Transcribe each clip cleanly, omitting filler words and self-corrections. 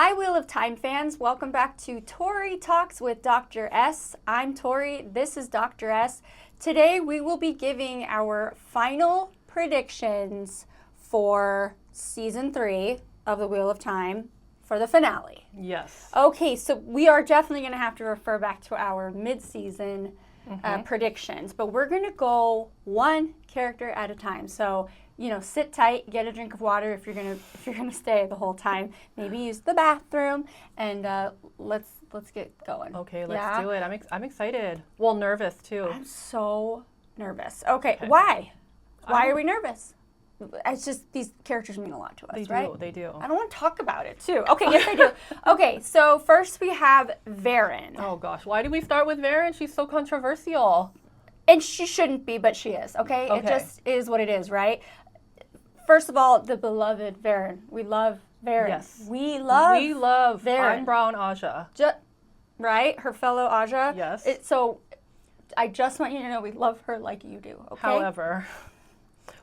Hi, Wheel of Time fans. Welcome back to Tori Talks with Dr. S. I'm Tori. This is Dr. S. Today we will be giving our final predictions for Season 3 of the Wheel of Time for the finale. Yes. Okay, so we are definitely going to have to refer back to our mid-season predictions, but we're going to go one character at a time. So, you know, sit tight, get a drink of water if you're gonna stay the whole time. Maybe use the bathroom, and let's get going. Okay, let's do it. I'm excited. Well, nervous too. I'm so nervous. Okay. Why? Why are we nervous? It's just these characters mean a lot to us, right? They do. I don't want to talk about it too. Okay, yes I do. Okay, so first we have Verin. Oh gosh, why do we start with Verin? She's so controversial. And she shouldn't be, but she is, okay? It just is what it is, right? First of all, the beloved Verin. We love Verin. Yes. We love Verin. I'm Brown Aja. Right? Her fellow Aja. Yes. So I just want you to know we love her like you do, okay? However,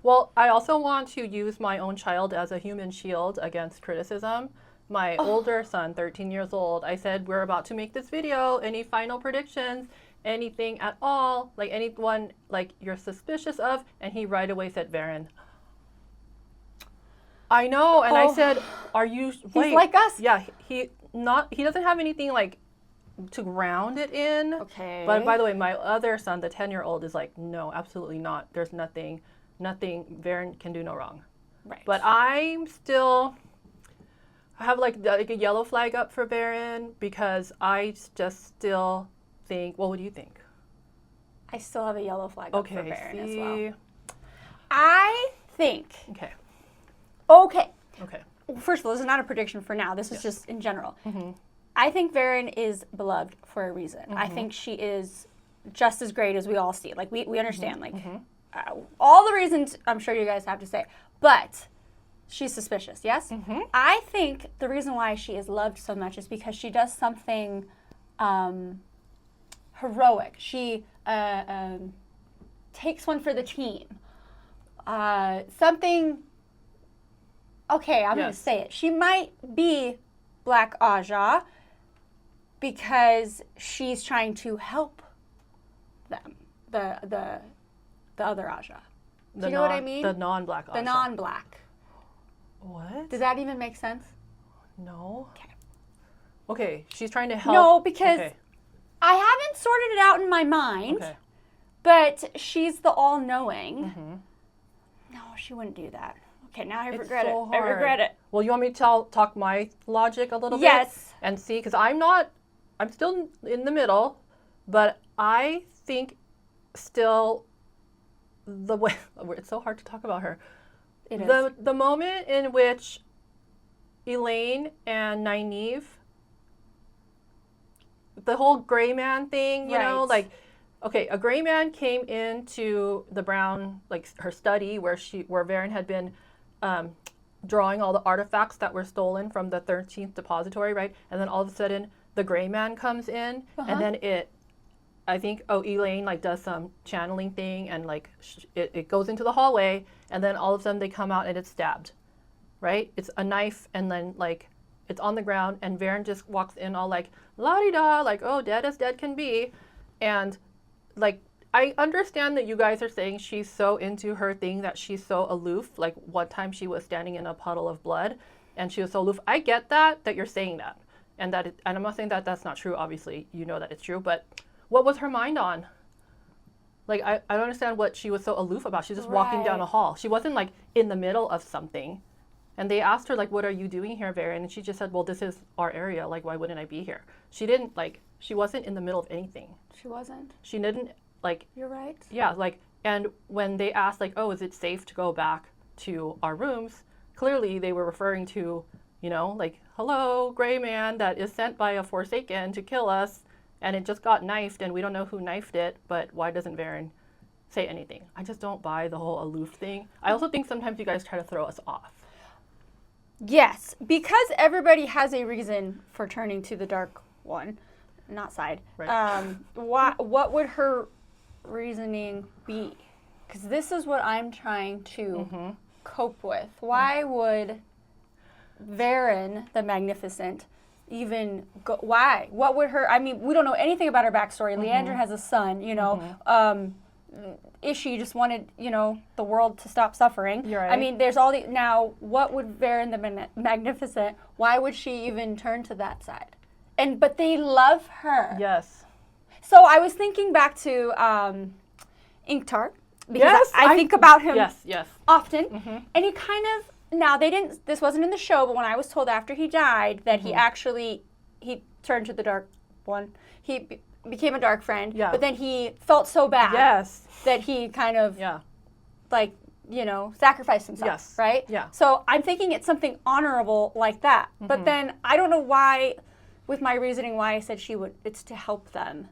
well, I also want to use my own child as a human shield against criticism. My older son, 13 years old, I said, we're about to make this video. Any final predictions? Anything at all? Like anyone like you're suspicious of? And he right away said Verin. I know, and I said, "Are you?" He's like us. Yeah, he doesn't have anything like to ground it in. Okay. But by the way, my other son, the 10-year-old, is like, no, absolutely not. There's nothing. Verin can do no wrong. Right. But I have like a yellow flag up for Verin because I just still think. Well, what do you think? I still have a yellow flag up for Verin as well. I think. Okay. Okay. First of all, this is not a prediction for now. This is just in general. I think Verin is beloved for a reason. I think she is just as great as we all see. Like, we understand, all the reasons I'm sure you guys have to say. But she's suspicious, yes? I think the reason why she is loved so much is because she does something heroic. She takes one for the team. Something... Okay, I'm going to say it. She might be Black Aja because she's trying to help them, the other Aja. Do you know what I mean? The non-Black Aja. The non-Black. What? Does that even make sense? No. Okay, she's trying to help. No, because I haven't sorted it out in my mind, but she's the all-knowing. No, she wouldn't do that. Okay, now I regret it. I regret it. Well, you want me to talk my logic a little bit? Yes. And see, because I'm still in the middle, but I think still the way, it's so hard to talk about her. It is. The moment in which Elaine and Nynaeve, the whole gray man thing, you know, like, okay, a gray man came into the Brown, like her study where Verin had been drawing all the artifacts that were stolen from the 13th depository, right? And then all of a sudden, the gray man comes in, and then I think, Elaine like does some channeling thing, and like it goes into the hallway, and then all of a sudden they come out and it's stabbed, right? It's a knife, and then like it's on the ground, and Verin just walks in all like la-di-da, like, oh, dead as dead can be, and like, I understand that you guys are saying she's so into her thing that she's so aloof. Like one time she was standing in a puddle of blood and she was so aloof. I get that you're saying that. And and I'm not saying that that's not true. Obviously, you know that it's true. But what was her mind on? Like, I don't understand what she was so aloof about. She's just walking down a hall. She wasn't like in the middle of something. And they asked her, like, what are you doing here, Verin? And she just said, well, this is our area. Like, why wouldn't I be here? She wasn't in the middle of anything. She wasn't? She didn't. Like, you're right. Yeah, like, and when they asked, like, oh, is it safe to go back to our rooms? Clearly, they were referring to, you know, like, hello, gray man that is sent by a Forsaken to kill us, and it just got knifed, and we don't know who knifed it, but why doesn't Verin say anything? I just don't buy the whole aloof thing. I also think sometimes you guys try to throw us off. Yes, because everybody has a reason for turning to the dark one, not side. Right. What would her reasoning be? Because this is what I'm trying to cope with. Why would Verin the Magnificent even go? Why? What would her? I mean, we don't know anything about her backstory. Liandrin has a son. You know, Ishi just wanted the world to stop suffering. You're right. I mean, there's all the now. What would Verin the Magnificent? Why would she even turn to that side? But they love her. Yes. So I was thinking back to Ingtar because Yes, I think about him yes. often, and he kind of. Now they didn't. This wasn't in the show, but when I was told after he died that he turned to the Dark One, he became a Dark Friend. Yeah. But then he felt so bad. Yes. That he kind of. Yeah. Like sacrificed himself. Yes. Right. Yeah. So I'm thinking it's something honorable like that. But then I don't know why, with my reasoning, why I said she would. It's to help them.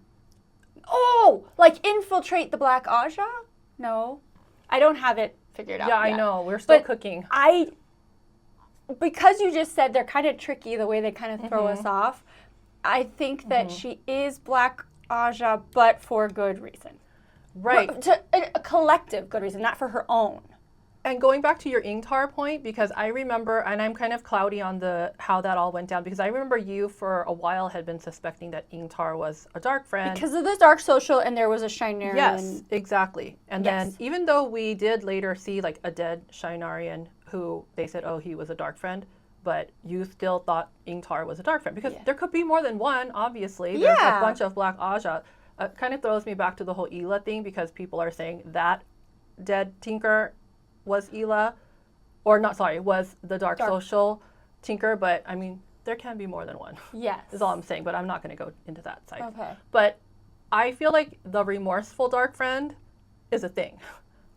Oh, like infiltrate the Black Aja? No, I don't have it figured out. Yeah, yet. I know. We're still cooking. Because you just said they're kind of tricky the way they kind of throw us off, I think that she is Black Aja, but for good reason. Right. A collective good reason, not for her own. And going back to your Ingtar point, because I remember, and I'm kind of cloudy on how that all went down, because I remember you for a while had been suspecting that Ingtar was a Dark Friend. Because of the Dark Social, and there was a Shinarian. Yes, exactly. And then even though we did later see like a dead Shinarian who they said, oh, he was a Dark Friend, but you still thought Ingtar was a Dark Friend, because there could be more than one, obviously. There's a bunch of Black Aja. It kind of throws me back to the whole Ela thing, because people are saying that dead Tinker was Ela, or not, sorry, was the Dark Social Tinker, but I mean, there can be more than one. Yes. Is all I'm saying, but I'm not going to go into that side. Okay. But I feel like the remorseful Dark Friend is a thing,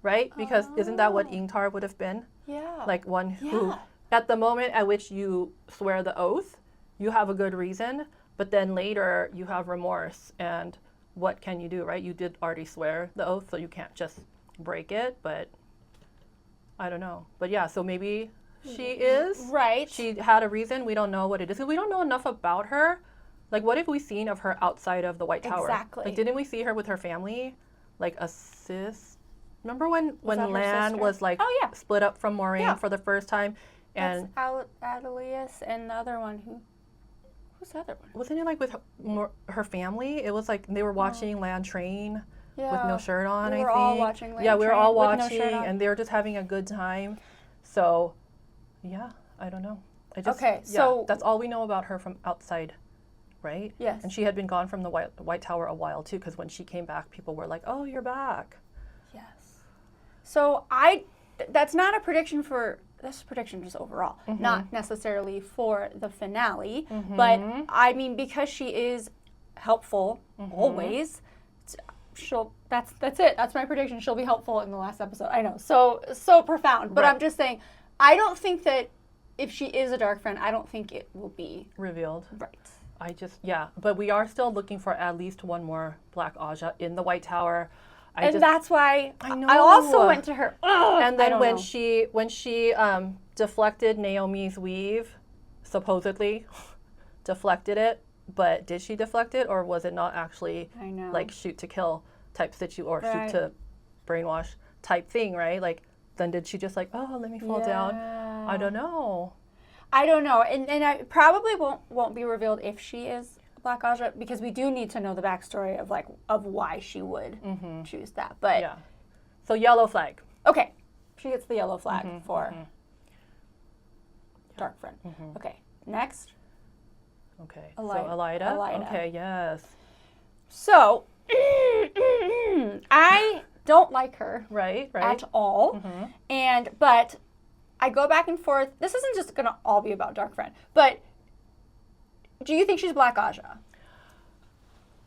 right? Because isn't that what Ingtar would have been? Yeah. Like one who, at the moment at which you swear the oath, you have a good reason, but then later you have remorse, and what can you do, right? You did already swear the oath, so you can't just break it, but I don't know. But yeah, so maybe she is. Right. She had a reason. We don't know what it is. We don't know enough about her. Like, what have we seen of her outside of the White Tower? Exactly. Like, didn't we see her with her family? Like, a sis? Remember when Lan was, like, split up from Moiraine for the first time? And that's Adelius and the other one. Who's the other one? Wasn't it, like, with her family? It was, like, they were watching Lan train. Yeah. With no shirt on, I think. We were all watching. Yeah, we were all watching, and they were just having a good time. So, yeah, I don't know. So that's all we know about her from outside, right? Yes. And she had been gone from the White Tower a while too, because when she came back, people were like, "Oh, you're back." Yes. So that's not a prediction for. That's a prediction just overall, not necessarily for the finale. But I mean, because she is helpful always. That's it. That's my prediction. She'll be helpful in the last episode. I know. So profound. But I'm just saying, I don't think that if she is a Dark Friend, I don't think it will be revealed. Right. But we are still looking for at least one more Black Aja in the White Tower. That's why I know. I also went to her. And then when she deflected Naomi's weave, supposedly deflected it. But did she deflect it, or was it not actually like shoot to kill type or shoot to brainwash type thing, right? Like, then did she just like, oh, let me fall down? I don't know. And I probably won't be revealed if she is Black Aja, because we do need to know the backstory of why she would choose that. But so yellow flag. Okay, she gets the yellow flag for Dark Friend. Okay, next. Okay, so Elida. Okay, yes. So, I don't like her. Right. At all. But I go back and forth. This isn't just going to all be about Dark Friend. But do you think she's Black Aja?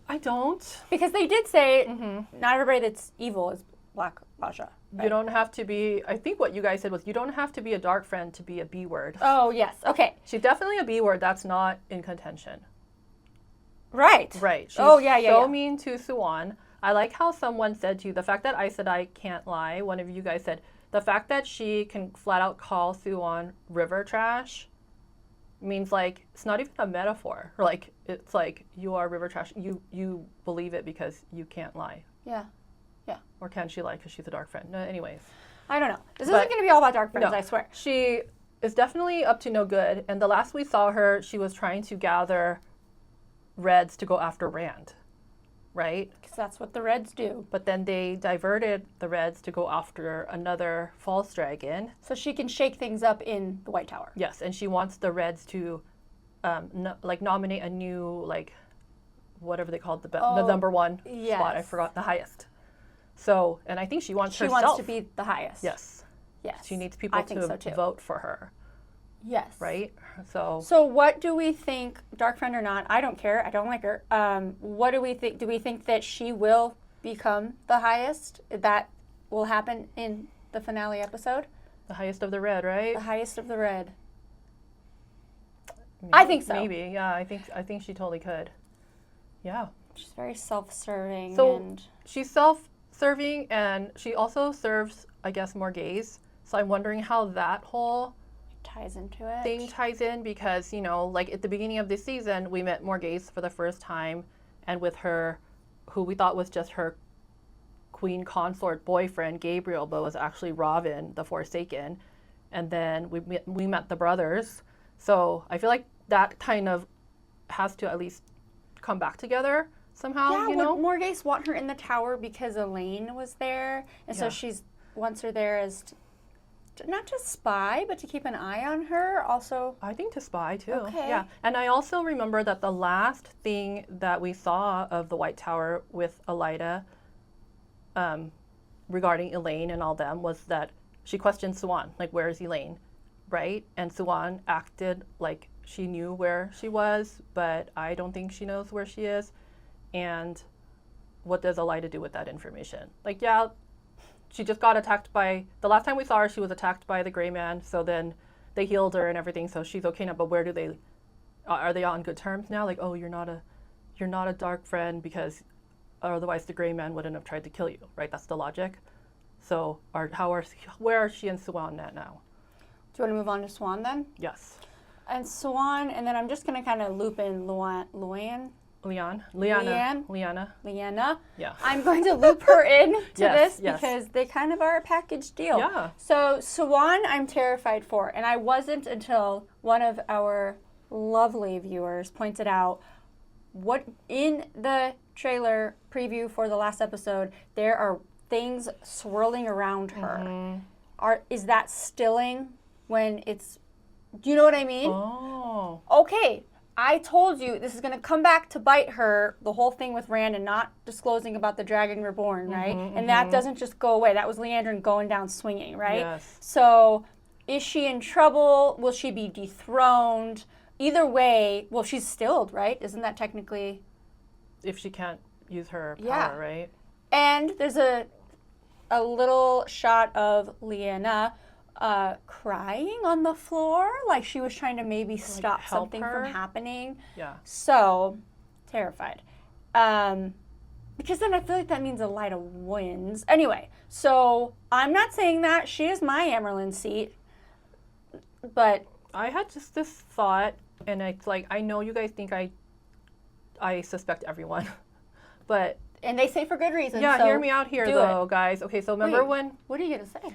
I don't. Because they did say not everybody that's evil is Black Aja. Right? You don't have to be, I think what you guys said was, you don't have to be a Dark Friend to be a B word. Oh, yes. Okay. She's definitely a B word. That's not in contention. Right. She's so mean to Siuan. I like how someone said to you, the fact that I said I can't lie, one of you guys said, the fact that she can flat out call Siuan river trash means, like, it's not even a metaphor. Like, it's like, you are river trash. You believe it because you can't lie. Yeah. Or can she lie because she's a Dark Friend? No, anyways. I don't know. This isn't going to be all about Dark Friends, I swear. She is definitely up to no good. And the last we saw her, she was trying to gather Reds to go after Rand, right? Because that's what the Reds do. But then they diverted the Reds to go after another false dragon. So she can shake things up in the White Tower. Yes, and she wants the Reds to nominate a new, like, whatever they called the number one spot. I forgot, the highest. So, and I think she wants herself. She wants to be the highest. Yes. Yes. She needs people to vote for her. Yes. Right? So what do we think, dark friend or not? I don't care. I don't like her. What do we think? Do we think that she will become the highest? That will happen in the finale episode? The highest of the Red, right? The highest of the Red. Maybe, I think so. Maybe, yeah. I think she totally could. Yeah. She's very self-serving. So and she's self-serving, and she also serves, I guess, more gays. So I'm wondering how that whole ties into it. Thing ties in, because, you know, like at the beginning of this season, we met Morghese for the first time, and with her, who we thought was just her queen consort boyfriend, Gabriel, but was actually Robin, the Forsaken. And then we met the brothers. So I feel like that kind of has to at least come back together somehow. Yeah, you know? would Morghese want her in the tower because Elaine was there, and so she's wants her there as not to spy, but to keep an eye on her. Also, I think to spy too. Okay. Yeah, and I also remember that the last thing that we saw of the White Tower with Elida, regarding Elaine and all them, was that she questioned Siuan, like, where is Elaine, right? And Siuan acted like she knew where she was, but I don't think she knows where she is. And what does Elida do with that information? Like, yeah, she just got attacked by, the last time we saw her, she was attacked by the gray man. So then they healed her and everything. So she's okay now, but where do they, are they on good terms now? Like, oh, you're not a dark friend because otherwise the gray man wouldn't have tried to kill you, right? That's the logic. So where are she and Siuan at now? Do you want to move on to Siuan then? Yes. And Siuan, and then I'm just going to kind of loop in Liana. Yeah. I'm going to loop her in to Yes, this yes. because they kind of are a package deal. Yeah. So Siuan, I'm terrified for, and I wasn't until one of our lovely viewers pointed out what in the trailer preview for the last episode, there are things swirling around her. Mm-hmm. Is that stilling when it's, do you know what I mean? Oh. Okay, I told you this is going to come back to bite her, the whole thing with Rand and not disclosing about the Dragon Reborn, right? And that doesn't just go away. That was Liandrin going down swinging, right? Yes. So is she in trouble? Will she be dethroned? Either way, well, she's stilled, right? Isn't that technically? If she can't use her power, Yeah. right? And there's a little shot of Liana crying on the floor, like she was trying to maybe stop help something her? from happening. Yeah. So, terrified. Because then I feel like that means Elida wins. Anyway, so I'm not saying that. She is my Amerlin seat. But I had just this thought, and it's like, I know you guys think I suspect everyone, but and they say for good reason. yeah, so hear me out here though, guys. Okay, so remember when what are you gonna say?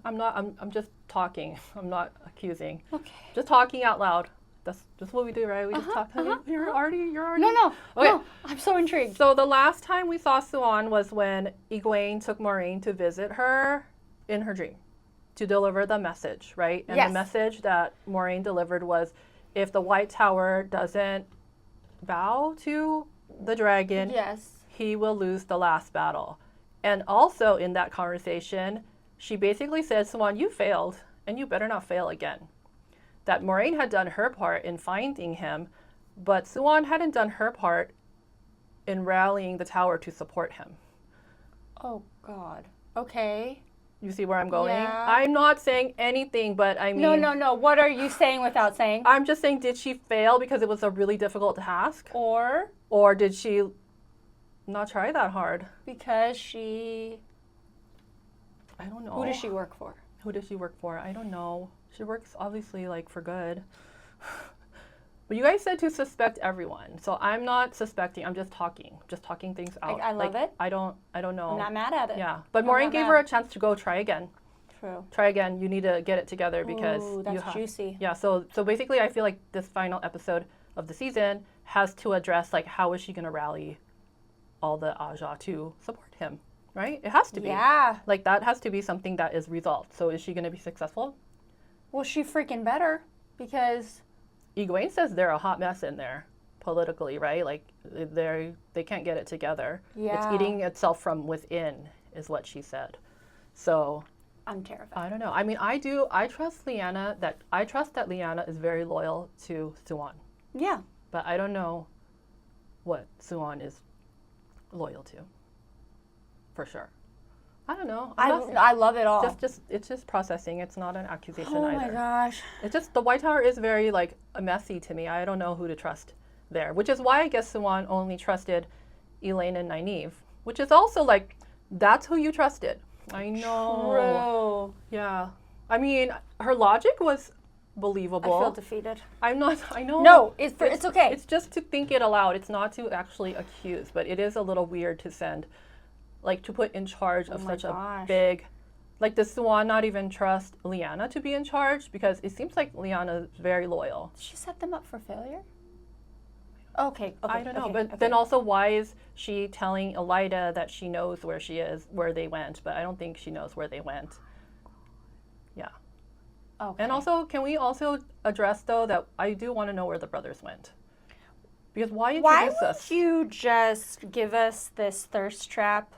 I'm just talking. I'm not accusing. Okay. Just talking out loud. That's just what we do, right? We just talk. You're already. No. Okay. No, I'm so intrigued. So the last time we saw Siuan was when Egwene took Moiraine to visit her in her dream to deliver the message, right? And Yes. the message that Moiraine delivered was, if the White Tower doesn't bow to the dragon, Yes. he will lose the last battle. And also in that conversation, she basically said, Siuan, you failed, and you better not fail again. That Moiraine had done her part in finding him, but Siuan hadn't done her part in rallying the tower to support him. Oh God. Okay. You see where I'm going? Yeah. I'm not saying anything, but I mean... No. What are you saying without saying? I'm just saying, did she fail because it was a really difficult task? Or did she not try that hard? because she... I don't know. Who does she work for? Who does she work for? I don't know. She works obviously like for good. But you guys said to suspect everyone. So I'm not suspecting. I'm just talking things out. I love it. I don't know. I'm not mad at it. Yeah. But I'm Moiraine not gave mad. her a chance to go try again. True. Try again. You need to get it together because that's juicy. Yeah. So basically, I feel like this final episode of the season has to address like how is she going to rally all the Aja to support him, right? It has to be. Yeah. Like that has to be something that is resolved. So is she going to be successful? Well, she freaking better because Egwene says they're a hot mess in there politically, right? Like they can't get it together. Yeah. It's eating itself from within is what she said. So I'm terrified. I don't know. I mean, I trust that Lyanna is very loyal to Siuan. Yeah. But I don't know what Siuan is loyal to. For sure. I don't know. I love it all. It's just processing. It's not an accusation either. either. Oh my gosh. It's just the White Tower is very like messy to me. I don't know who to trust there, which is why I guess Siuan only trusted Elaine and Nynaeve, which is also like that's who you trusted. I know. True. Yeah. I mean, her logic was believable. I feel defeated. I'm not. I know. No, it's okay. It's just to think it aloud. It's not to actually accuse, but it is a little weird to send. Like, to put in charge of such a big... Like, does Siuan not even trust Lyanna to be in charge? Because it seems like Lyanna is very loyal. Did she set them up for failure? Okay. I don't know. But then also, why is she telling Elida that she knows where they went? But I don't think she knows where they went. Yeah. Okay. And also, can we also address, though, that I do want to know where the brothers went? Because why introduce us? Why would you just give us this thirst trap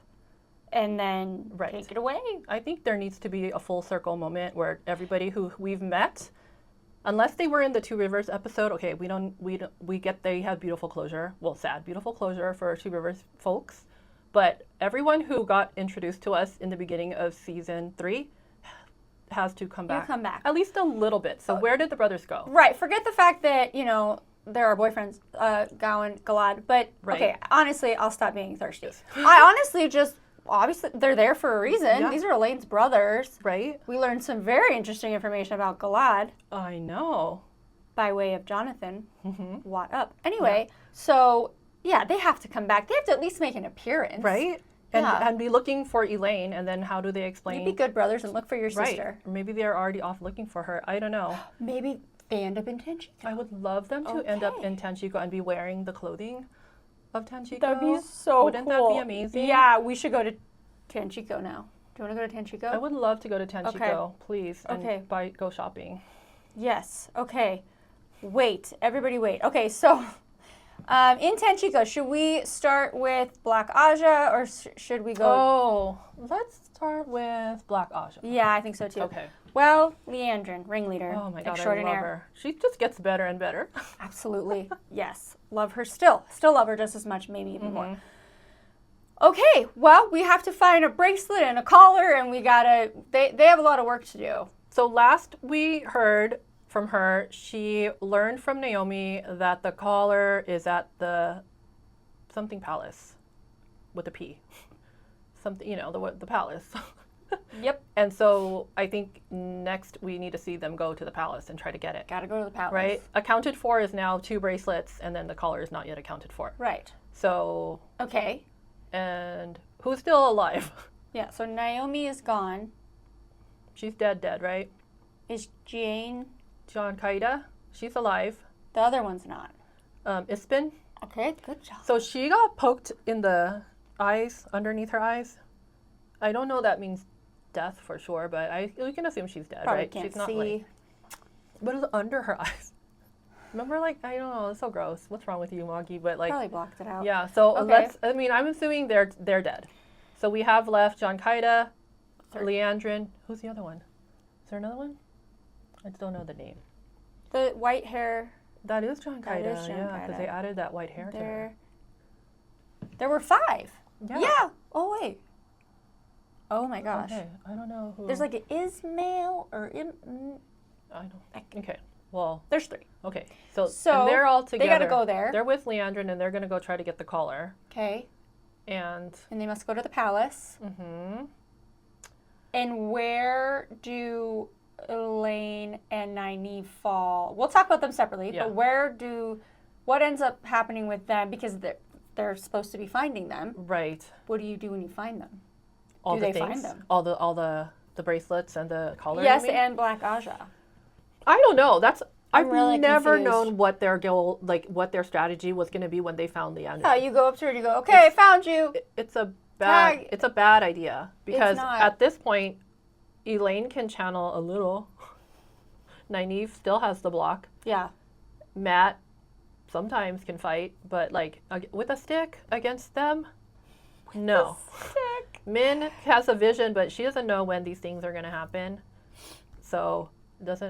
and then take it away? I think there needs to be a full circle moment where everybody who we've met, unless they were in the Two Rivers episode, okay, we get they have beautiful closure. Well, sad, beautiful closure for Two Rivers folks. But everyone who got introduced to us in the beginning of season 3 has to come back. At least a little bit. So where did the brothers go? Right. Forget the fact that, there are boyfriends, Gawain, Galad. But, okay, honestly, I'll stop being thirsty. Yes. I honestly obviously, they're there for a reason. Yeah. These are Elaine's brothers. Right. We learned some very interesting information about Galad. I know. By way of Jonathan. Mm-hmm. What up? Anyway, so, yeah, they have to come back. They have to at least make an appearance. Right. And be looking for Elaine, and then how do they explain? You'd be good brothers and look for your sister. Or maybe they're already off looking for her. I don't know. Maybe they end up in Tanchico. I would love them to end up in Tanchico and be wearing the clothing of Tanchico. That would be so Wouldn't that be amazing? Yeah, we should go to Tanchico now. Do you want to go to Tanchico? I would love to go to Tanchico, please. Okay. And go shopping. Yes. Okay. Wait. Everybody wait. Okay, so in Tanchico, should we start with Black Aja or should we go... Oh, let's start with Black Aja. Yeah, I think so too. Okay. Well, Liandrin, ringleader, oh my God, extraordinaire. I love her. She just gets better and better. Absolutely. Yes. Love her still. Still love her just as much, maybe even more. Okay, well, we have to find a bracelet and a collar, and we gotta, they have a lot of work to do. So last we heard from her, she learned from Naomi that the collar is at the something palace with a P. Something, the palace. Yep. And so I think next we need to see them go to the palace and try to get it. Gotta go to the palace. Right? Accounted for is now 2 bracelets, and then the collar is not yet accounted for. Right. So. Okay. And who's still alive? Yeah, so Naomi is gone. She's dead, right? Is Jane? John Kaida, she's alive. The other one's not. Ispin. Okay, good job. So she got poked in the eyes, underneath her eyes. I don't know that means death for sure, but we can assume she's dead, Probably right? Can't she's not see. What is under her eyes? Remember, I don't know, it's so gross. What's wrong with you, Moggy? But probably blocked it out. Yeah, so I'm assuming they're dead. So we have left John Kaida, Liandrin. Who's the other one? Is there another one? I don't know the name. The white hair. That is John Kaida. That is John Kaida. Because they added that white hair to her. There were 5. Yeah. Oh, wait. Oh, my gosh. Okay, I don't know who. There's like an Ismail or... I don't... Okay, well... There's 3. Okay, so and they're all together. They gotta go there. They're with Liandrin, and they're gonna go try to get the collar. Okay. And they must go to the palace. Mm-hmm. And where do Elaine and Nynaeve fall? We'll talk about them separately, but what ends up happening with them? Because they're supposed to be finding them. Right. What do you do when you find them? All do the they things, find them? All the The bracelets and the collar? Yes, and Black Aja. I don't know. I've really never confused. known what their goal, like what their strategy was going to be when they found Liandrin. Oh, you go up to her and you go, okay, I found you. It's a bad idea because not. at this point, Elaine can channel a little. Nynaeve still has the block. Yeah. Matt sometimes can fight, but like with a stick against them, no. Sick. Min has a vision, but she doesn't know when these things are going to happen. So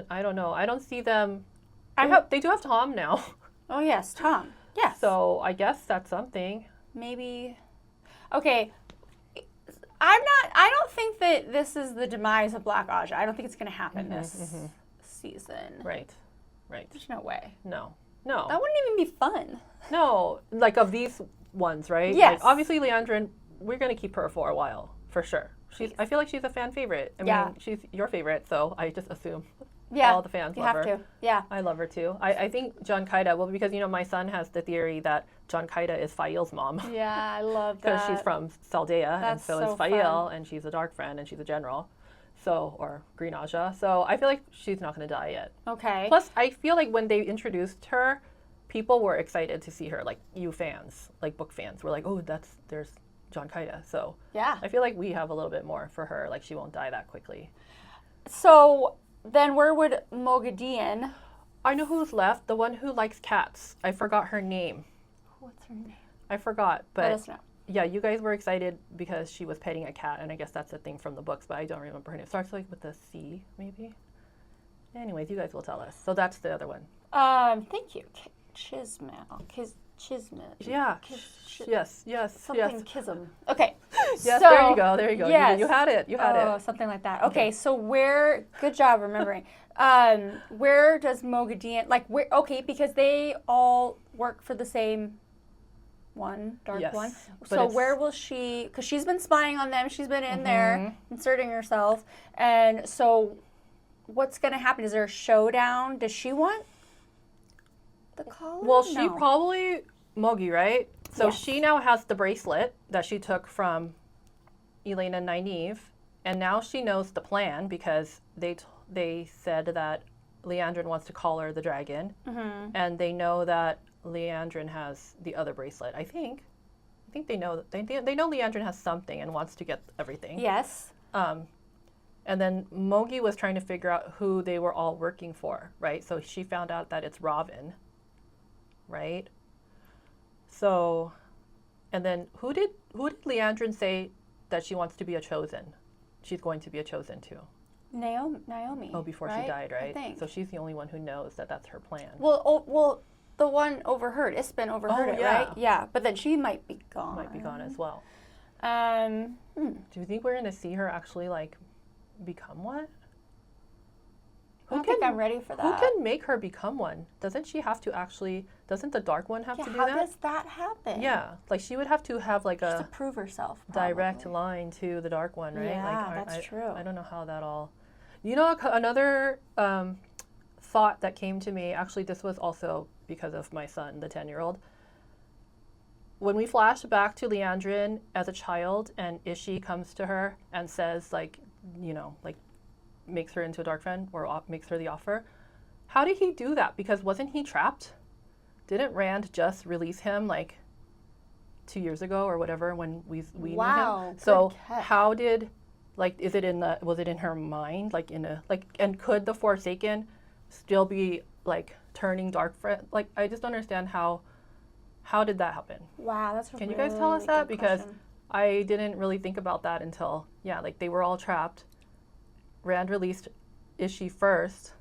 I don't know. I don't see them. I hope they do have Tom now. Oh yes, Tom. Yes. So I guess that's something. Maybe. Okay. I don't think that this is the demise of Black Aja. I don't think it's going to happen this season. Right. There's no way. No. That wouldn't even be fun. No, like of these ones, right? Yes. Like, obviously, Liandrin, we're going to keep her for a while, for sure. I feel like she's a fan favorite. I mean, she's your favorite, so I just assume all the fans love her. You have to. Yeah. I love her too. I think John Kaida, well, because, my son has the theory that John Kaida is Fael's mom. Yeah, I love that. Because she's from Saldea, and so is Fael, fun. and she's a dark friend, and she's a general. So, or Green Aja. So I feel like she's not going to die yet. Okay. Plus, I feel like when they introduced her, people were excited to see her. Like, you fans, like book fans, were like, oh, there's John Kaida. So yeah. I feel like we have a little bit more for her. Like, she won't die that quickly. So then where would Moghedien? I know who's left. The one who likes cats. I forgot her name. What's her name? I forgot. But Let us know. yeah, you guys were excited because she was petting a cat, and I guess that's a thing from the books, but I don't remember her name. Starts like with a C, maybe. Anyways, you guys will tell us. So that's the other one. Thank you. Chismel. Chismet. Yeah. Yes. Something Kism. Okay. Yes, so, there you go. Yes. You had it. Something like that. Okay, so good job remembering. Where does Moghedien, because they all work for the same one, dark one. So where will she, because she's been spying on them, she's been in there, inserting herself, and so what's going to happen? Is there a showdown? Does she want the collar? Well, she probably, Mogi, right? So Yes. she now has the bracelet that she took from Elaine and Nynaeve, and now she knows the plan because they said that Liandrin wants to collar the dragon, and they know that Liandrin has the other bracelet. I think they know they know Liandrin has something and wants to get everything. Yes. And then Mogi was trying to figure out who they were all working for, right? So she found out that it's Robin, right? So, and then who did Liandrin say that she wants to be a chosen? She's going to be a chosen too. Naomi. Oh, before she died, right? I think. So she's the only one who knows that that's her plan. Well, the one overheard. Ispen overheard it, yeah. right? Yeah, but then she might be gone. Might be gone as well. Hmm. Do you think we're going to see her actually like become one? I don't think I'm ready for that. Who can make her become one? Doesn't she have to actually? Doesn't the Dark One have to do that? How does that happen? Yeah, like she would have to have like Just to prove herself. direct line to the Dark One, right? Yeah, like, that's true. I don't know how that all. You know, another thought that came to me. Actually, this was also because of my son, the 10-year-old. When we flash back to Liandrin as a child, and Ishi comes to her and says, like, makes her into a dark friend or makes her the offer. How did he do that? Because wasn't he trapped? Didn't Rand just release him like 2 years ago or whatever when we knew him? So how did, like, was it in her mind, like and could the Forsaken still be like turning dark friend? Like, I just don't understand how did that happen? Wow, that's Can you guys tell us that? Because I didn't really think about that until like they were all trapped. Rand released Ishi first,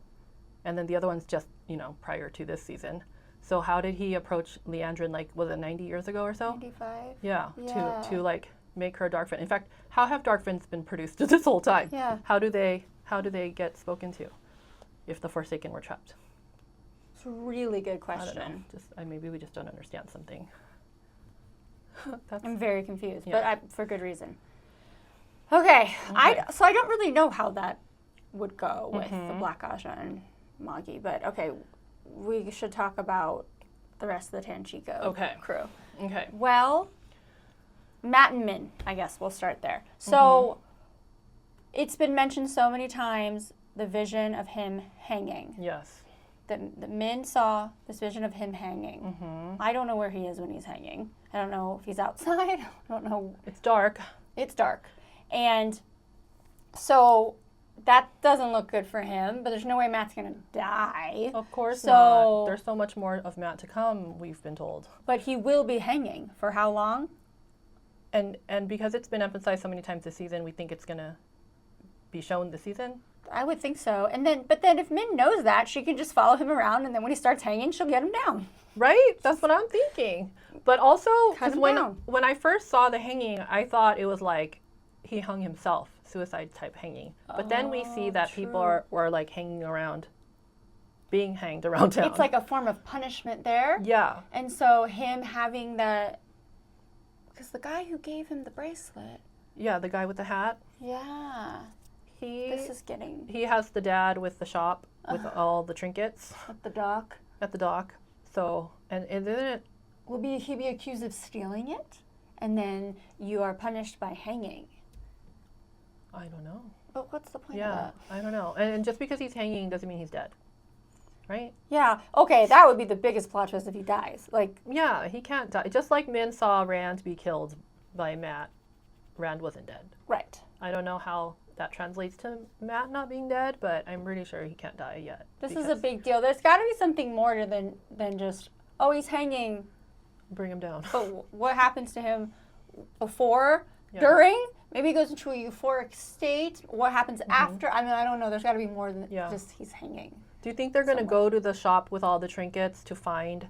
and then the other one's just, prior to this season. So how did he approach Liandrin, like, was it 90 years ago or so? 95? Yeah. To like, make her a dark friend. In fact, how have dark friends been produced this whole time? Yeah. How do they get spoken to if the Forsaken were trapped? It's a really good question. I don't know. Maybe we just don't understand something. I'm very confused, but for good reason. Okay. So I don't really know how that would go with the Black Aja and Moggy, but okay, we should talk about the rest of the Tanchico crew. Okay. Well, Matt and Min, I guess we'll start there. So it's been mentioned so many times, the vision of him hanging. Yes. The men saw this vision of him hanging. Mm-hmm. I don't know where he is when he's hanging. I don't know if he's outside. I don't know. It's dark. It's dark. And so that doesn't look good for him, but there's no way Matt's going to die. Of course not. There's so much more of Matt to come, we've been told. But he will be hanging. For how long? And because it's been emphasized so many times this season, we think it's going to be shown this season. I would think so. But then if Min knows that, she can just follow him around, and then when he starts hanging, she'll get him down. Right? That's what I'm thinking. But also, because down. when I first saw the hanging, I thought it was like he hung himself, suicide type hanging. But then we see that people were like hanging around, being hanged around town. It's like a form of punishment there. Yeah. And so him having because the guy who gave him the bracelet. Yeah, the guy with the hat. Yeah. This is getting... He has the dad with the shop with all the trinkets. At the dock. At the dock. So, and isn't it... Will he be accused of stealing it? And then you are punished by hanging. I don't know. But what's the point of Yeah, that? I don't know. And just because he's hanging doesn't mean he's dead. Right? Yeah. Okay, that would be the biggest plot twist if he dies. Like... Yeah, he can't die. Just like Min saw Rand be killed by Matt, Rand wasn't dead. Right. I don't know how that translates to Matt not being dead, but I'm pretty sure he can't die yet. This is a big deal. There's got to be something more than just, oh, he's hanging. Bring him down. But what happens to him before, during? Maybe he goes into a euphoric state. What happens after? I mean, I don't know. There's got to be more than just he's hanging. Do you think they're going to go to the shop with all the trinkets to find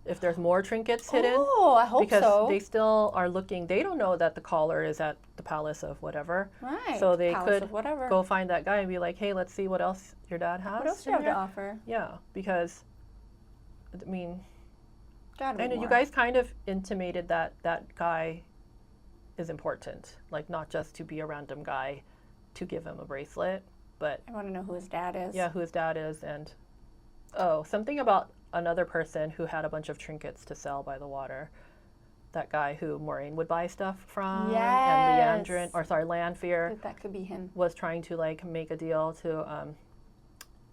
if there's more trinkets hidden? Oh, I hope so. Because they still are looking. They don't know that the collar is at the palace of whatever. Right. So they Palace could of whatever. go find that guy and be like, hey, let's see what else your dad has. What else do you have to offer? Yeah, because, I mean, Gotta be I know more. you guys kind of intimated that that guy is important. Like, not just to be a random guy to give him a bracelet, but... I want to know who his dad is. Yeah, who his dad is, and... Oh, something about another person who had a bunch of trinkets to sell by the water. That guy who Moiraine would buy stuff from. Yes. And Lanfear. That could be him. Was trying to, like, make a deal to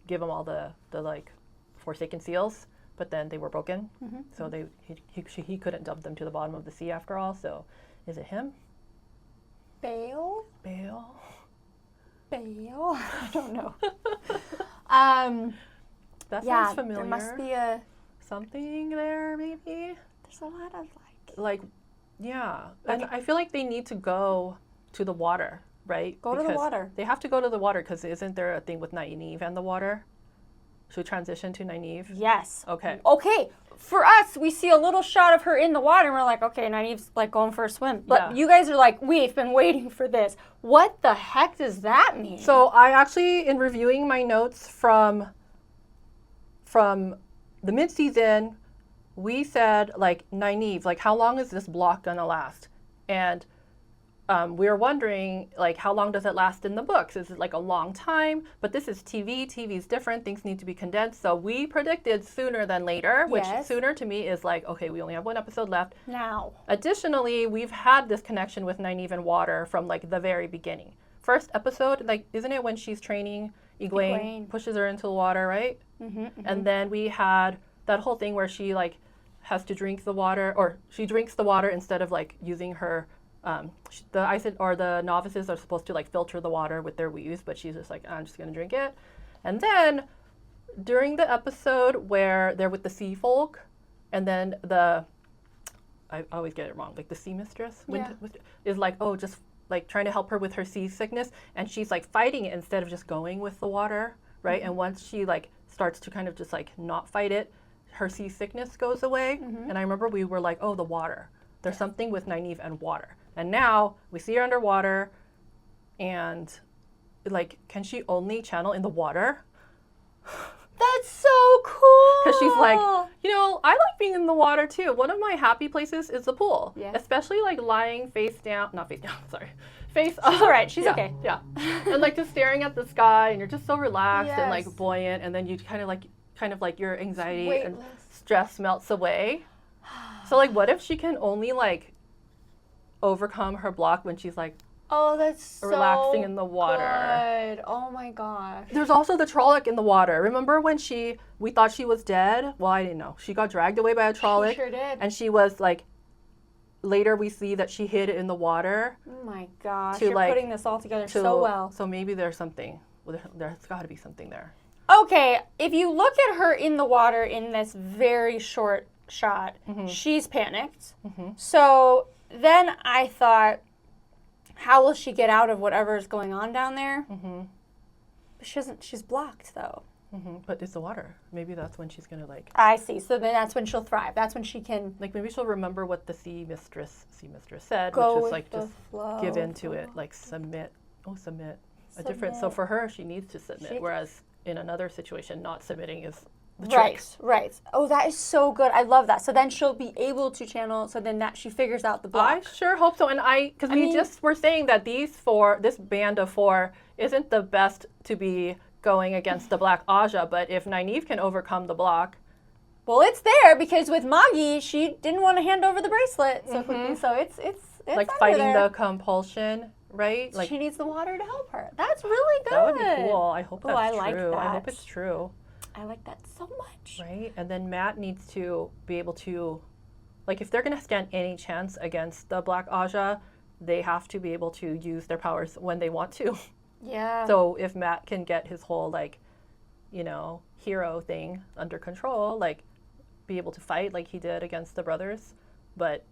give him all the like, Forsaken seals, but then they were broken. Mm-hmm. So he couldn't dump them to the bottom of the sea after all, so... Is it him? Bale? I don't know. That sounds familiar. There must be something there, maybe. There's a lot of yeah. And I feel like they need to go to the water, right? Go to the water. They have to go to the water because isn't there a thing with Nynaeve and the water? Should we transition to Nynaeve? Yes. Okay. Okay. For us, we see a little shot of her in the water, and we're like, okay, Nynaeve's like going for a swim. But you guys are like, we've been waiting for this. What the heck does that mean? So I actually, in reviewing my notes from the mid-season, we said, like, Nynaeve, like, how long is this block gonna last? And we were wondering, like, how long does it last in the books? Is it like a long time? But this is TV. TV's different. Things need to be condensed. So we predicted sooner than later, which sooner to me is like, okay, we only have one episode left. Now. Additionally, we've had this connection with Nynaeve and water from, like, the very beginning. First episode, like, isn't it when she's training Egwene, pushes her into the water, right? Mm-hmm, mm-hmm. And then we had that whole thing where she, like, has to drink the water, or she drinks the water instead of, like, using her... the novices are supposed to, like, filter the water with their weaves, but she's just like, I'm just gonna drink it. And then during the episode where they're with the sea folk, and then I always get it wrong, like the sea mistress is like, oh, just like trying to help her with her seasickness, and she's like fighting it instead of just going with the water, right? Mm-hmm. And once she like starts to kind of just like not fight it, her seasickness goes away. Mm-hmm. And I remember we were like, oh, the water. There's something with Nynaeve and water. And now we see her underwater, and like, can she only channel in the water? That's so cool. Because she's like, you know, I like being in the water too. One of my happy places is the pool. Yeah. Especially like lying face up. Face up. She's all right. She's okay. Yeah. And like just staring at the sky, and you're just so relaxed and like buoyant, and then you kind of like your anxiety and stress melts away. So like, what if she can only like overcome her block when she's like Oh, that's so relaxing in the water. Good. Oh my gosh. There's also the Trolloc in the water. Remember when we thought she was dead? Well, I didn't know. She got dragged away by a Trolloc. She sure did. And she was like, later we see that she hid in the water. Oh my gosh. You're putting this all together so well. So maybe there's something. There's got to be something there. Okay, if you look at her in the water in this very short shot, she's panicked. So then I thought, how will she get out of whatever is going on down there? But she doesn't. She's blocked though. But it's the water. Maybe that's when she's gonna like. I see. So then that's when she'll thrive. That's when she can. Like maybe she'll remember what the sea mistress said, Go which is with like the just flow. give into it, like submit. Oh, submit. A different. So for her, she needs to submit. Whereas in another situation, not submitting is the trick. Right. Oh, that is so good. I love that. So then she'll be able to channel. So then that she figures out the block. I sure hope so. And because we just were saying that this band of 4 isn't the best to be going against the Black Aja, but if Nynaeve can overcome the block. Well, it's there because with Moggy, she didn't want to hand over the bracelet so quickly. So it's like fighting the compulsion, right? Like she needs the water to help her. That's really good. That would be cool. I hope that's I true. like that. I hope it's true. I like that so much. Right? And then Matt needs to be able to, like, if they're going to stand any chance against the Black Aja, they have to be able to use their powers when they want to. Yeah. So if Matt can get his whole, like, hero thing under control, like, be able to fight like he did against the brothers, but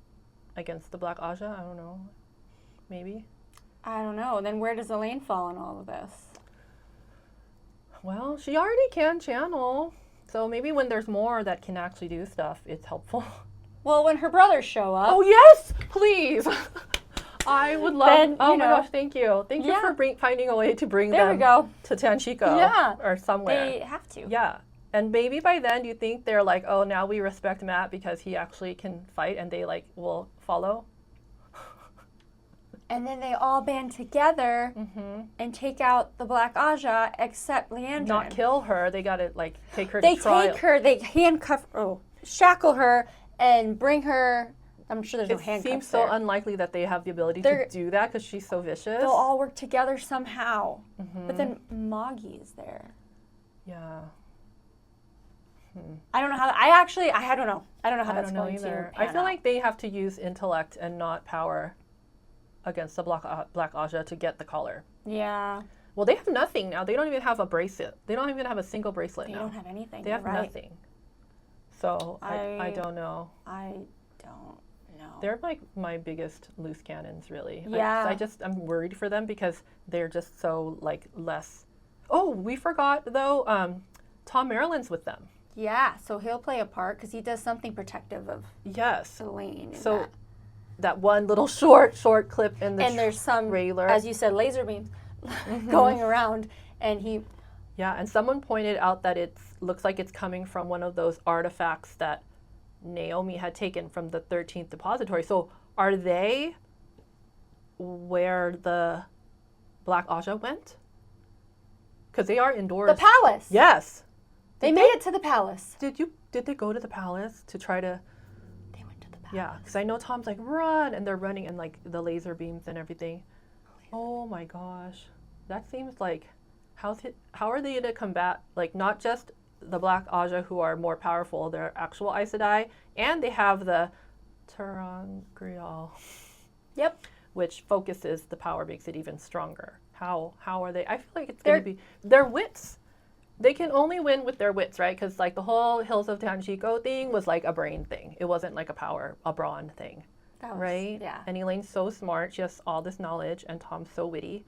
against the Black Aja, I don't know. Maybe. I don't know. Then where does Elaine fall in all of this? Well, she already can channel. So maybe when there's more that can actually do stuff, it's helpful. Well, when her brothers show up. Oh, yes! Please! I would love... Then, oh my gosh, thank you. Thank you for finding a way to bring them to Tanchico. Yeah. Or somewhere. They have to. Yeah. And maybe by then you think they're like, oh, now we respect Matt because he actually can fight and they like will follow. And then they all band together and take out the Black Aja except Liandrin. Not kill her. They got to like take her to trial. They take her, they handcuff, shackle her and bring her. I'm sure there's no handcuffs. It seems so unlikely that they have the ability to do that because she's so vicious. They'll all work together somehow. But then Moggy is there. Yeah. I don't know how. I don't know. I don't know how that's going to. I feel like they have to use intellect and not power against the Black Aja to get the collar. Yeah. Well, they have nothing now. They don't even have a bracelet. They don't even have a single bracelet now. They don't have anything. They have nothing. So I don't know. I don't know. They're like my biggest loose cannons, really. Yeah. I'm worried for them because they're just so like less. Oh, we forgot though. Tom Maryland's with them. Yeah, so he'll play a part because he does something protective of Elaine. So that one little short clip in the there's some trailer, as you said, laser beams going around, and he. Yeah, and someone pointed out that it looks like it's coming from one of those artifacts that Naomi had taken from the 13th depository. So are they where the Black Aja went? Because they are indoors. The palace. Yes. They made it to the palace. Did they go to the palace to try to? They went to the palace. Yeah, because I know Tom's like run, and they're running, and like the laser beams and everything. Oh my gosh, that seems like how are they going to combat like not just the Black Aja who are more powerful, they're actual Aes Sedai, and they have the ter'angreal. Yep. Which focuses the power, makes it even stronger. How are they? I feel like it's going to be their wits. They can only win with their wits, right? Because like the whole Hills of Tanchico thing was like a brain thing. It wasn't like a brawn thing, right? Yeah. And Elaine's so smart. She has all this knowledge, and Tom's so witty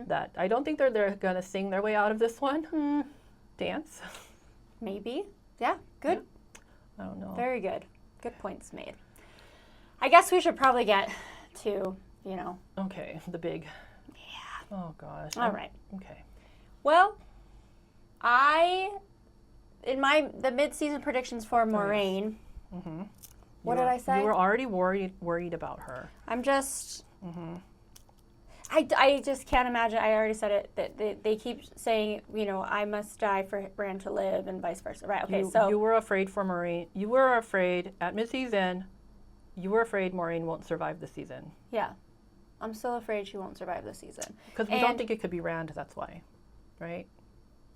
that I don't think they're gonna sing their way out of this one. Dance. Maybe. Yeah. Good. Yeah. I don't know. Very good. Good points made. I guess we should probably get to, Okay, the big. Yeah. Oh gosh. All right. Okay. Well, the mid-season predictions for Moiraine. What did I say? You were already worried about her. I'm just. I just can't imagine. I already said it that they keep saying, I must die for Bran to live, and vice versa. Right? Okay. So you were afraid for Moiraine. You were afraid at mid-season. You were afraid Moiraine won't survive the season. Yeah. I'm still afraid she won't survive this season. Because we don't think it could be Rand, that's why. Right?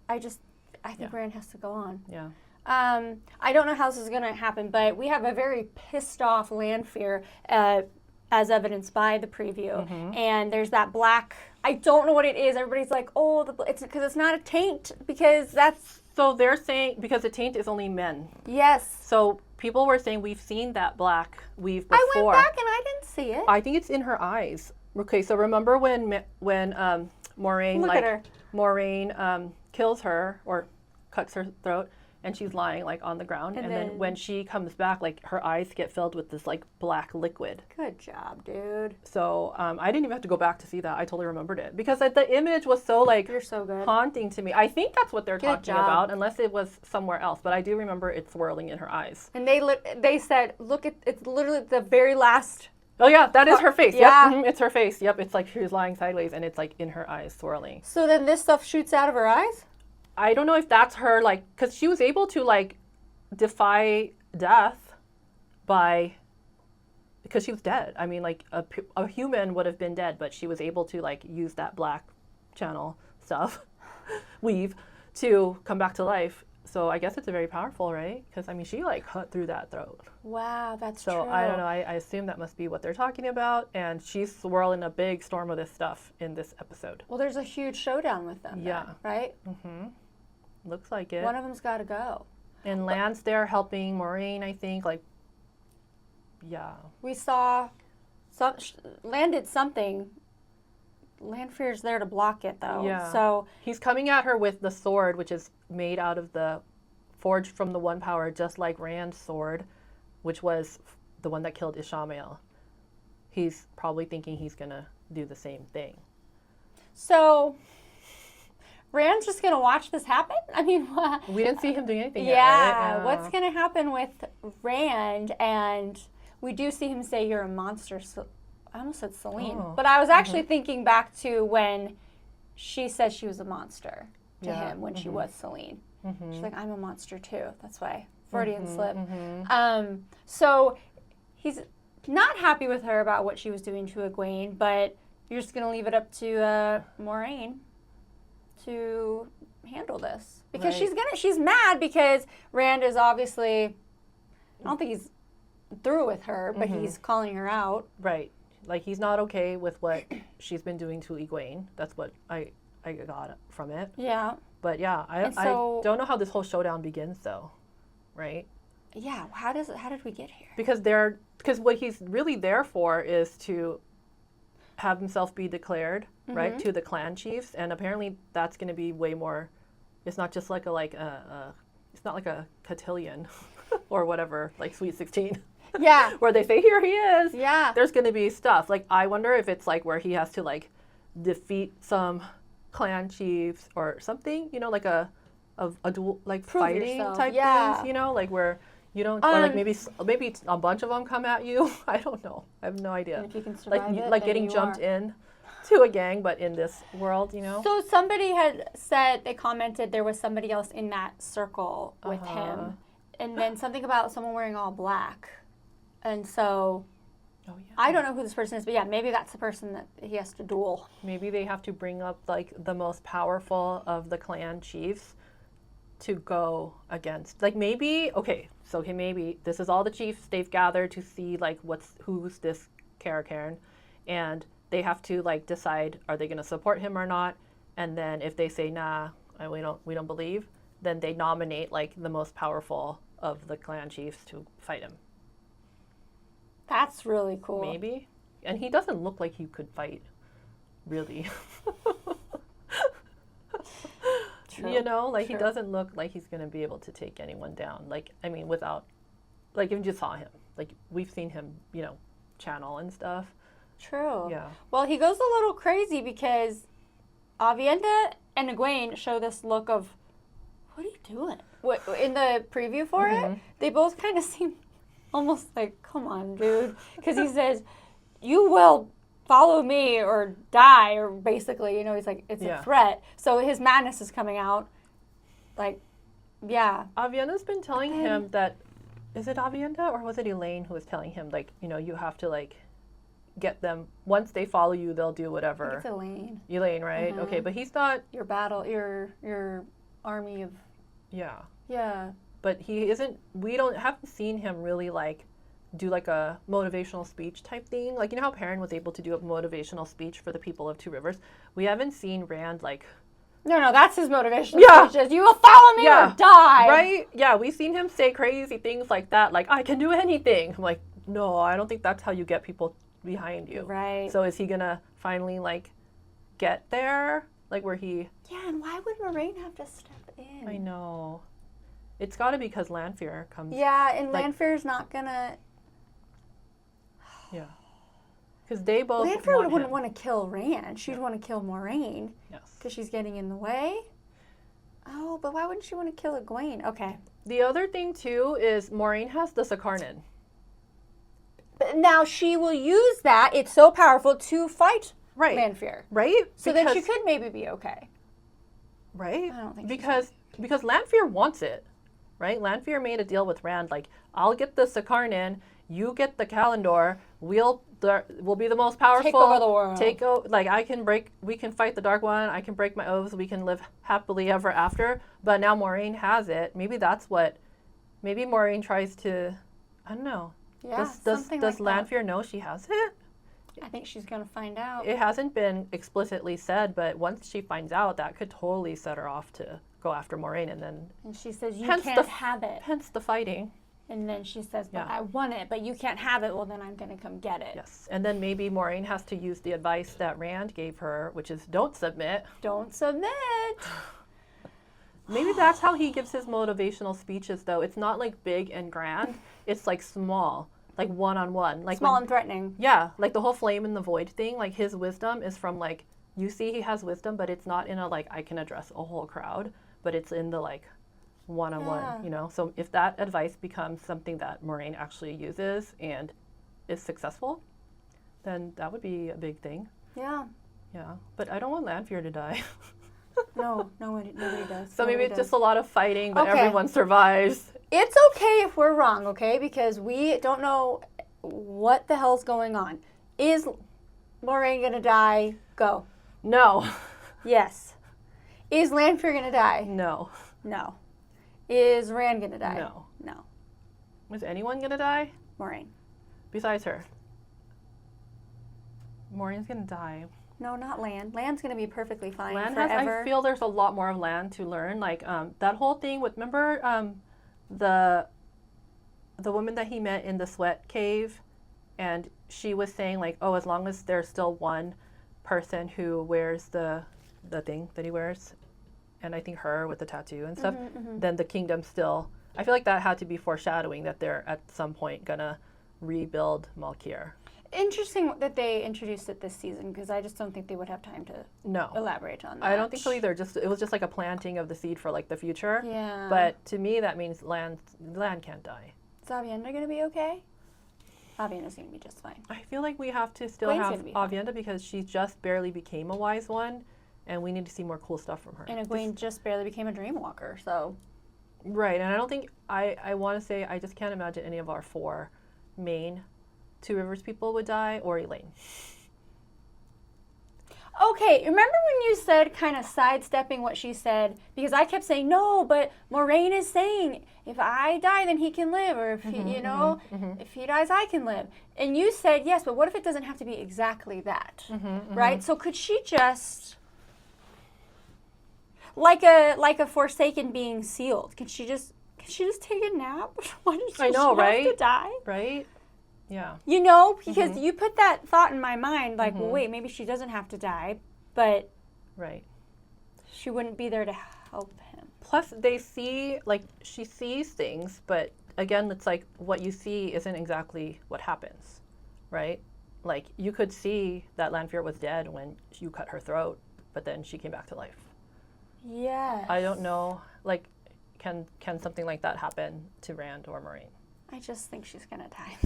I think Rand has to go on. Yeah. I don't know how this is going to happen, but we have a very pissed off Lanfear, as evidenced by the preview. And there's that black, I don't know what it is. Everybody's like, oh, it's because it's not a taint, because that's... So they're saying, because the taint is only men. Yes. So people were saying we've seen that black weave before. I went back and I didn't see it. I think it's in her eyes. Okay, so remember when Moiraine, Look at her. Moiraine kills her or cuts her throat, and she's lying like on the ground, and then when she comes back, like her eyes get filled with this like black liquid. Good job, dude. So I didn't even have to go back to see that. I totally remembered it because the image was so like You're so good. haunting to me. I think that's what they're talking about, unless it was somewhere else. But I do remember it swirling in her eyes. And they said, look at, it's literally the very last. Oh yeah, that is her face. Yeah. Yep, it's her face. Yep, it's like she's lying sideways, and it's like in her eyes swirling. So then this stuff shoots out of her eyes? I don't know if that's her, like, because she was able to like defy death because she was dead. I mean, like a human would have been dead, but she was able to like use that black channel stuff, weave, to come back to life. So I guess it's very powerful, right? Because I mean, she like cut through that throat. Wow, that's true. So I don't know. I assume that must be what they're talking about, and she's swirling a big storm of this stuff in this episode. Well, there's a huge showdown with them. Yeah. Then, right? Looks like it. One of them's got to go. And Lan's there helping Moiraine, I think. Like, yeah. We saw Lan did something. Lanfear's there to block it, though. Yeah. So he's coming at her with the sword, which is made out of the forged from the One Power, just like Rand's sword, which was the one that killed Ishamael. He's probably thinking he's gonna do the same thing. So Rand's just gonna watch this happen? I mean, we didn't see him doing anything yeah, yet, right? what's gonna happen with Rand? And we do see him say, "You're a monster." So I almost said Celine, but I was actually thinking back to when she said she was a monster to him when she was Celine. She's like, "I'm a monster too." That's why Freudian slip. So he's not happy with her about what she was doing to Egwene, but you're just gonna leave it up to Moiraine to handle this because she's mad because Rand is obviously, I don't think he's through with her, but he's calling her out. Right. Like he's not okay with what she's been doing to Egwene. That's what I got from it. Yeah. But yeah, I don't know how this whole showdown begins though, right? Yeah. How did we get here? Because what he's really there for is to have himself be declared, right, to the clan chiefs, and apparently that's going to be way more. It's not just like it's not like a cotillion or whatever, like Sweet 16. Yeah. Where they say, here he is. Yeah. There's going to be stuff. Like, I wonder if it's like where he has to like defeat some clan chiefs or something, you know, like a duel, like prove fighting yourself. type things, you know, like where you don't, or like maybe a bunch of them come at you. I don't know. I have no idea. And if you can survive like getting jumped in to a gang, but in this world, you know. So somebody had said, they commented there was somebody else in that circle with him. And then something about someone wearing all black. And so, I don't know who this person is, but yeah, maybe that's the person that he has to duel. Maybe they have to bring up like the most powerful of the clan chiefs to go against. Like maybe this is all the chiefs they've gathered to see like who's this Karen, and they have to like decide, are they going to support him or not? And then if they say nah, we don't believe, then they nominate like the most powerful of the clan chiefs to fight him. That's really cool. Maybe. And he doesn't look like he could fight, really. True. You know, like he doesn't look like he's going to be able to take anyone down. Like, I mean, without, like, if you just saw him, like, we've seen him, you know, channel and stuff. True. Yeah. Well, he goes a little crazy because Aviendha and Egwene show this look of, what are you doing? In the preview for it, they both kind of seem almost like, come on, dude. Because he says, you will follow me or die, or basically, you know, he's like, it's a threat. So his madness is coming out. Like, yeah. Aviendha's been telling him that, is it Aviendha or was it Elaine who was telling him, like, you know, you have to, like, get them. Once they follow you, they'll do whatever. It's Elaine. Elaine, right? Okay, but he's not your army of. Yeah. Yeah. But he isn't. We haven't seen him really like do like a motivational speech type thing. Like, you know how Perrin was able to do a motivational speech for the people of Two Rivers? We haven't seen Rand like. No, that's his motivational speeches. You will follow me or die. Right? Yeah, we've seen him say crazy things like that. Like, I can do anything. I'm like, no, I don't think that's how you get people behind you. Right. So is he gonna finally like get there? Like where he. Yeah, and why would Moiraine have to step in? I know. It's got to be because Lanfear comes. Yeah, and like, Lanfear's not gonna. Yeah. Because they both. Lanfear wouldn't want to kill Rand. She'd want to kill Moiraine. Yes. Because she's getting in the way. Oh, but why wouldn't she want to kill Egwene? Okay. The other thing too is Moiraine has the Sakarnin. But now she will use that. It's so powerful to fight Lanfear. Right. So then she could maybe be okay. Right. I don't think because Lanfear wants it. Right? Lanfear made a deal with Rand, like, I'll get the Sakarnin, you get the Kalendor, we'll be the most powerful. Take over the world. We can fight the Dark One, I can break my oaths, we can live happily ever after. But now Moiraine has it. Maybe maybe Moiraine tries to, I don't know. Yeah, does Lanfear know she has it? I think she's going to find out. It hasn't been explicitly said, but once she finds out, that could totally set her off to go after Moiraine, and then. And she says, "You can't have it." Hence the fighting. And then she says, "But I want it, but you can't have it." Well, then I'm going to come get it. Yes, and then maybe Moiraine has to use the advice that Rand gave her, which is don't submit. Don't submit. Maybe that's how he gives his motivational speeches, though. It's not like big and grand. It's like small. Like one-on-one. Like small and threatening. Yeah, like the whole flame in the void thing, like his wisdom is from like, you see he has wisdom, but it's not in a like, I can address a whole crowd, but it's in the like one-on-one, you know? So if that advice becomes something that Moiraine actually uses and is successful, then that would be a big thing. Yeah. Yeah, but I don't want Lanfear to die. No, nobody does. So maybe it's just a lot of fighting, but everyone survives. It's okay if we're wrong, okay? Because we don't know what the hell's going on. Is Moiraine gonna die? Go. No. Yes. Is Lanfear gonna die? No. No. Is Rand gonna die? No. No. Is anyone gonna die? Moiraine. Besides her. Moraine's gonna die. No, not Lan. Lan's gonna be perfectly fine forever. I feel there's a lot more of Lan to learn. Like that whole thing with, remember the woman that he met in the sweat cave, and she was saying like, oh, as long as there's still one person who wears the thing that he wears, and I think her with the tattoo and stuff, then the kingdom still. I feel like that had to be foreshadowing that they're at some point gonna rebuild Malkier. Interesting that they introduced it this season, because I just don't think they would have time to elaborate on that. I don't think so either. It was just like a planting of the seed for like the future. Yeah. But to me, that means Lan can't die. Is Aviendha going to be okay? Aviendha's going to be just fine. I feel like we have to still have Aviendha because she just barely became a wise one, and we need to see more cool stuff from her. And Egwene just barely became a dreamwalker, so. Right, and I don't think, I want to say, I just can't imagine any of our 4 main Two Rivers people would die, or Elaine. Okay, remember when you said, kind of sidestepping what she said, because I kept saying, no, but Moiraine is saying, if I die, then he can live, or if he, if he dies, I can live. And you said, yes, but what if it doesn't have to be exactly that, right? So could she just, like a Forsaken being sealed, could she just take a nap? Why did she have to die? Right? Yeah. You know, because you put that thought in my mind, like, well, wait, maybe she doesn't have to die, but she wouldn't be there to help him. Plus, they see, like, she sees things, but again, it's like what you see isn't exactly what happens, right? Like, you could see that Lanfear was dead when you cut her throat, but then she came back to life. Yes. I don't know, like, can something like that happen to Rand or Moiraine? I just think she's gonna die.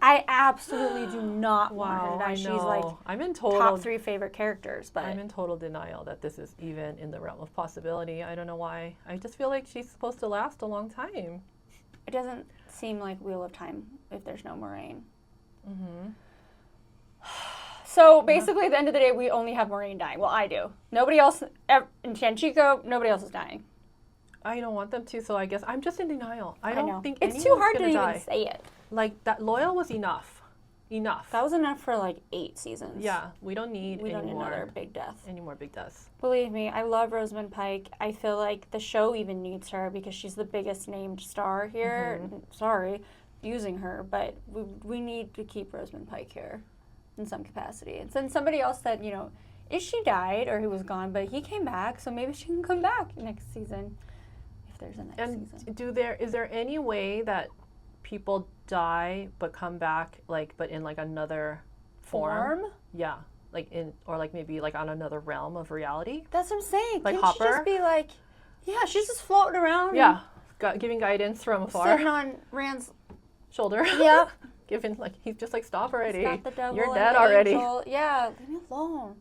I absolutely do not want her to die. She's like I'm in total top 3 favorite characters, but I'm in total denial that this is even in the realm of possibility. I don't know why. I just feel like she's supposed to last a long time. It doesn't seem like Wheel of Time if there's no Moiraine. So basically, at the end of the day, we only have Moiraine dying. Well, I do. Nobody else, in Tanchico, nobody else is dying. I don't want them to, so I guess I'm just in denial. I don't think it's too hard to die. even say it. Like, that Loyal was enough. Enough. That was enough for like 8 seasons. Yeah, we don't need another big death. Any more big deaths. Believe me, I love Rosamund Pike. I feel like the show even needs her because she's the biggest named star here. Sorry, using her, but we need to keep Rosamund Pike here in some capacity. And then somebody else said, you know, if she died or he was gone, but he came back, so maybe she can come back next season if there's a next season. Is there any way that people die but come back, like, but in like another form? Yeah, like or like maybe like on another realm of reality. That's what I'm saying. Like Can Hopper? she just be like, yeah, she's just floating around. Yeah, giving guidance from afar. Sitting on Rand's shoulder. Yeah. Giving, like, he's just like, stop already. It's not the devil. You're dead already. Angel. Yeah, leave me alone.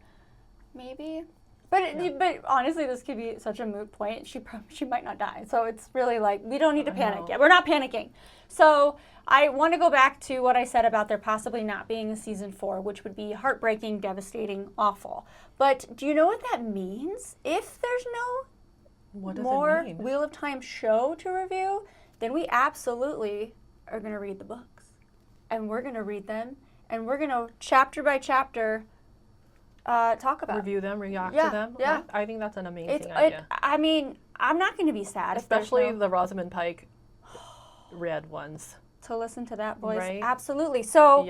Maybe. But honestly, this could be such a moot point. She might not die. So it's really like, we don't need to panic yet. We're not panicking. So I want to go back to what I said about there possibly not being a season 4, which would be heartbreaking, devastating, awful. But do you know what that means? If there's no more Wheel of Time show to review, then we absolutely are going to read the books. And we're going to read them. And we're going to, chapter by chapter, talk about review them, react to them. Yeah, I think that's an amazing idea. I mean, I'm not going to be sad, especially the Rosamund Pike read ones. To listen to that voice, right? Absolutely. So,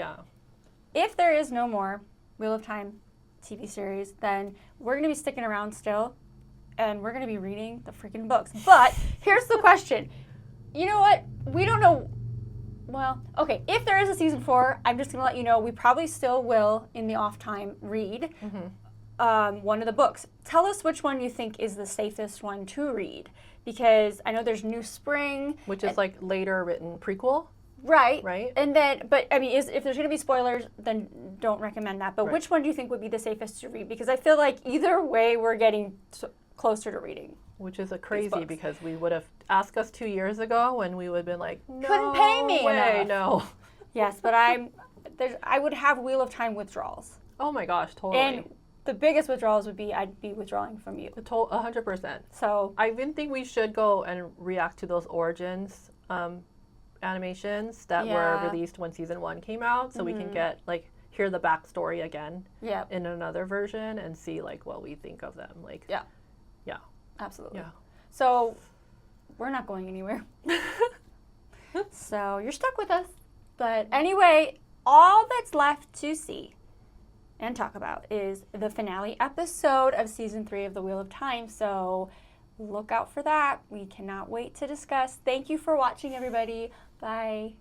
if there is no more Wheel of Time TV series, then we're going to be sticking around still, and we're going to be reading the freaking books. But here's the question: you know what? We don't know. Well, okay, if there is a season 4, I'm just going to let you know we probably still will, in the off time, read one of the books. Tell us which one you think is the safest one to read, because I know there's New Spring. Which is like later written prequel. Right. Right. And then, but I mean, if there's going to be spoilers, then don't recommend that. But which one do you think would be the safest to read? Because I feel like either way, we're getting closer to reading. Which is crazy because we would have asked us 2 years ago when we would have been like, no couldn't pay me way, enough. No. Yes, but I would have Wheel of Time withdrawals. Oh my gosh, totally. And the biggest withdrawals would be I'd be withdrawing from you. 100%. So I even think we should go and react to those Origins animations that were released when season 1 came out, so we can get hear the backstory again in another version and see what we think of them. Absolutely. Yeah. So we're not going anywhere. So you're stuck with us. But anyway, all that's left to see and talk about is the finale episode of season 3 of The Wheel of Time. So look out for that. We cannot wait to discuss. Thank you for watching, everybody. Bye.